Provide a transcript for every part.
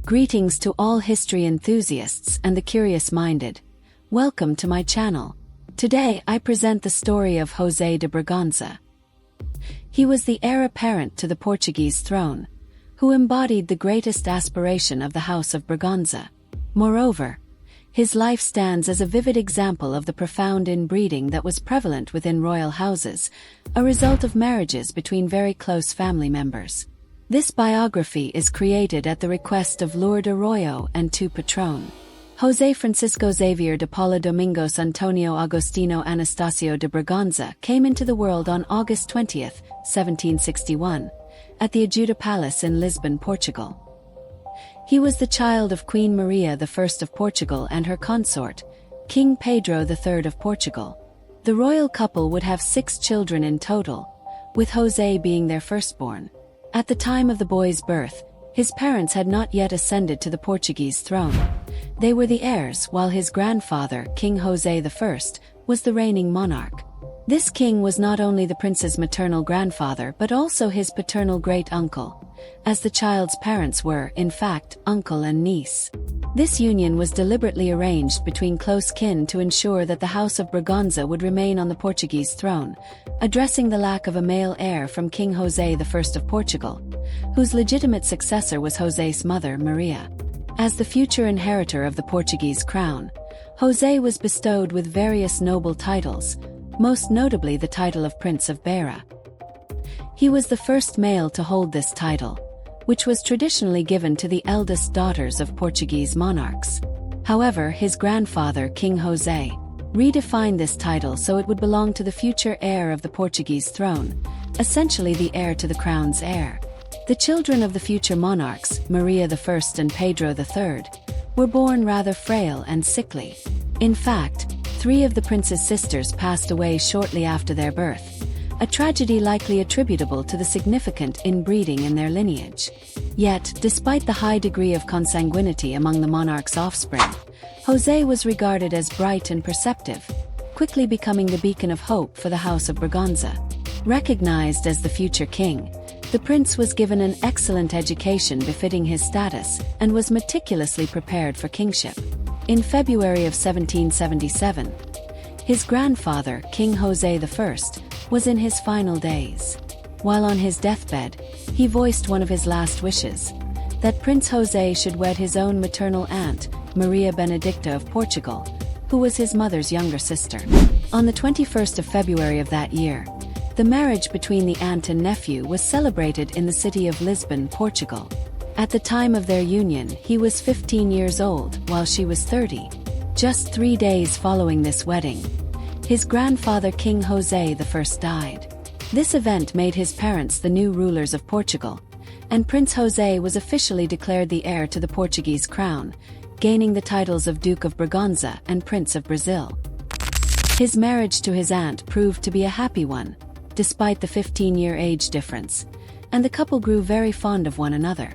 Greetings to all history enthusiasts and the curious-minded. Welcome to my channel. Today I present the story of José de Braganza. He was the heir apparent to the Portuguese throne, who embodied the greatest aspiration of the House of Braganza. Moreover, his life stands as a vivid example of the profound inbreeding that was prevalent within royal houses, a result of marriages between very close family members. This biography is created at the request of Lourdes Arroyo and two patron. José Francisco Xavier de Paula Domingos Antonio Agostinho Anastasio de Braganza came into the world on August 20, 1761, at the Ajuda Palace in Lisbon, Portugal. He was the child of Queen Maria I of Portugal and her consort, King Pedro III of Portugal. The royal couple would have 6 children in total, with José being their firstborn. At the time of the boy's birth, his parents had not yet ascended to the Portuguese throne. They were the heirs, while his grandfather, King José I, was the reigning monarch. This king was not only the prince's maternal grandfather but also his paternal great-uncle, as the child's parents were, in fact, uncle and niece. This union was deliberately arranged between close kin to ensure that the House of Braganza would remain on the Portuguese throne, addressing the lack of a male heir from King José I of Portugal, whose legitimate successor was José's mother, Maria. As the future inheritor of the Portuguese crown, José was bestowed with various noble titles, most notably the title of Prince of Beira. He was the first male to hold this title, which was traditionally given to the eldest daughters of Portuguese monarchs. However, his grandfather, King José, redefined this title so it would belong to the future heir of the Portuguese throne, essentially the heir to the crown's heir. The children of the future monarchs, Maria I and Pedro III, were born rather frail and sickly. In fact, 3 of the prince's sisters passed away shortly after their birth, a tragedy likely attributable to the significant inbreeding in their lineage. Yet, despite the high degree of consanguinity among the monarch's offspring, José was regarded as bright and perceptive, quickly becoming the beacon of hope for the House of Braganza. Recognized as the future king, the prince was given an excellent education befitting his status and was meticulously prepared for kingship. In February of 1777, his grandfather, King José I, was in his final days. While on his deathbed, he voiced one of his last wishes, that Prince José should wed his own maternal aunt, María Benedicta of Portugal, who was his mother's younger sister. On the 21st of February of that year, the marriage between the aunt and nephew was celebrated in the city of Lisbon, Portugal. At the time of their union, he was 15 years old, while she was 30. Just 3 days following this wedding, his grandfather King José I died. This event made his parents the new rulers of Portugal, and Prince José was officially declared the heir to the Portuguese crown, gaining the titles of Duke of Braganza and Prince of Brazil. His marriage to his aunt proved to be a happy one, despite the 15-year age difference, and the couple grew very fond of one another.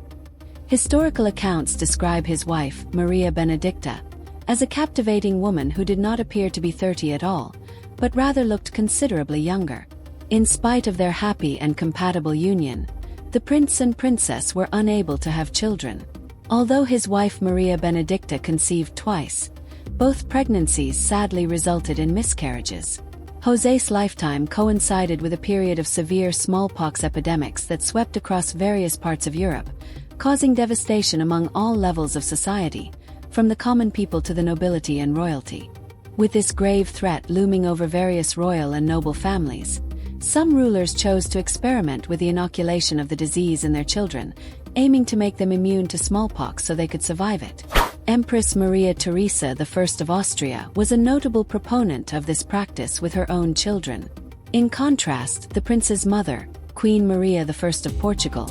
Historical accounts describe his wife, María Benedicta, as a captivating woman who did not appear to be 30 at all, but rather looked considerably younger. In spite of their happy and compatible union, the prince and princess were unable to have children. Although his wife María Benedicta conceived twice, both pregnancies sadly resulted in miscarriages. José's lifetime coincided with a period of severe smallpox epidemics that swept across various parts of Europe, causing devastation among all levels of society, from the common people to the nobility and royalty. With this grave threat looming over various royal and noble families, some rulers chose to experiment with the inoculation of the disease in their children, aiming to make them immune to smallpox so they could survive it. Empress Maria Theresa I of Austria was a notable proponent of this practice with her own children. In contrast, the prince's mother, Queen Maria I of Portugal,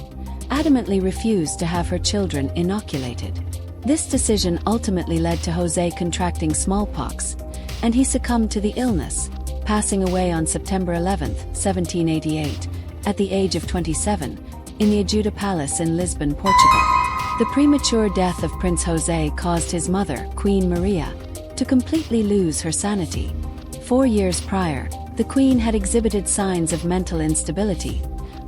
adamantly refused to have her children inoculated. This decision ultimately led to José contracting smallpox, and he succumbed to the illness, passing away on September 11, 1788, at the age of 27, in the Ajuda Palace in Lisbon, Portugal. The premature death of Prince José caused his mother, Queen Maria, to completely lose her sanity. 4 years prior, the Queen had exhibited signs of mental instability,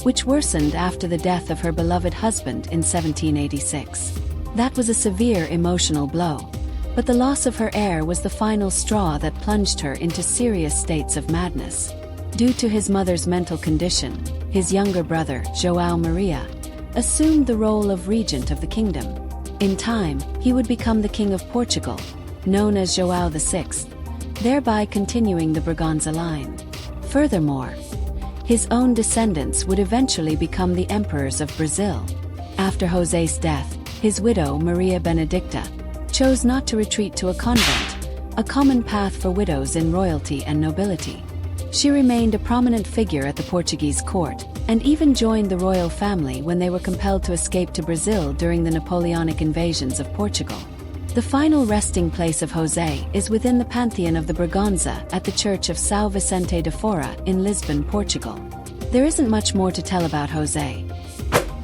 which worsened after the death of her beloved husband in 1786. That was a severe emotional blow, but the loss of her heir was the final straw that plunged her into serious states of madness. Due to his mother's mental condition, his younger brother, João Maria, assumed the role of regent of the kingdom. In time, he would become the King of Portugal, known as João VI, thereby continuing the Braganza line. Furthermore, his own descendants would eventually become the emperors of Brazil. After José's death, his widow, Maria Benedicta, chose not to retreat to a convent, a common path for widows in royalty and nobility. She remained a prominent figure at the Portuguese court, and even joined the royal family when they were compelled to escape to Brazil during the Napoleonic invasions of Portugal. The final resting place of José is within the pantheon of the Braganza at the Church of São Vicente de Fora in Lisbon, Portugal. There isn't much more to tell about José.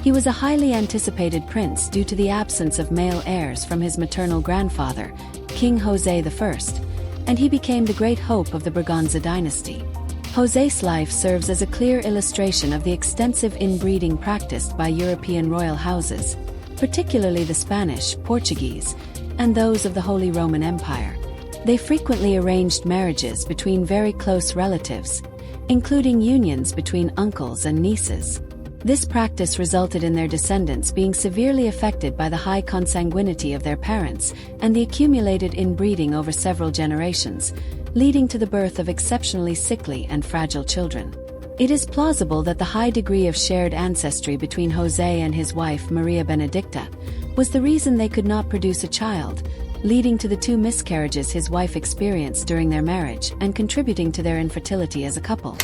He was a highly anticipated prince due to the absence of male heirs from his maternal grandfather, King José I, and he became the great hope of the Braganza dynasty. José's life serves as a clear illustration of the extensive inbreeding practiced by European royal houses, particularly the Spanish, Portuguese, and those of the Holy Roman Empire. They frequently arranged marriages between very close relatives, including unions between uncles and nieces. This practice resulted in their descendants being severely affected by the high consanguinity of their parents and the accumulated inbreeding over several generations, leading to the birth of exceptionally sickly and fragile children. It is plausible that the high degree of shared ancestry between José and his wife Maria Benedicta was the reason they could not produce a child, leading to the 2 miscarriages his wife experienced during their marriage and contributing to their infertility as a couple.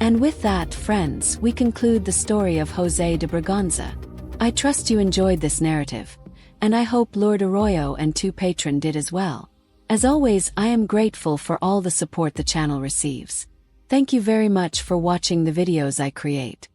And with that, friends, we conclude the story of José de Braganza. I trust you enjoyed this narrative, and I hope Lord Arroyo and 2 Patron did as well. As always, I am grateful for all the support the channel receives. Thank you very much for watching the videos I create.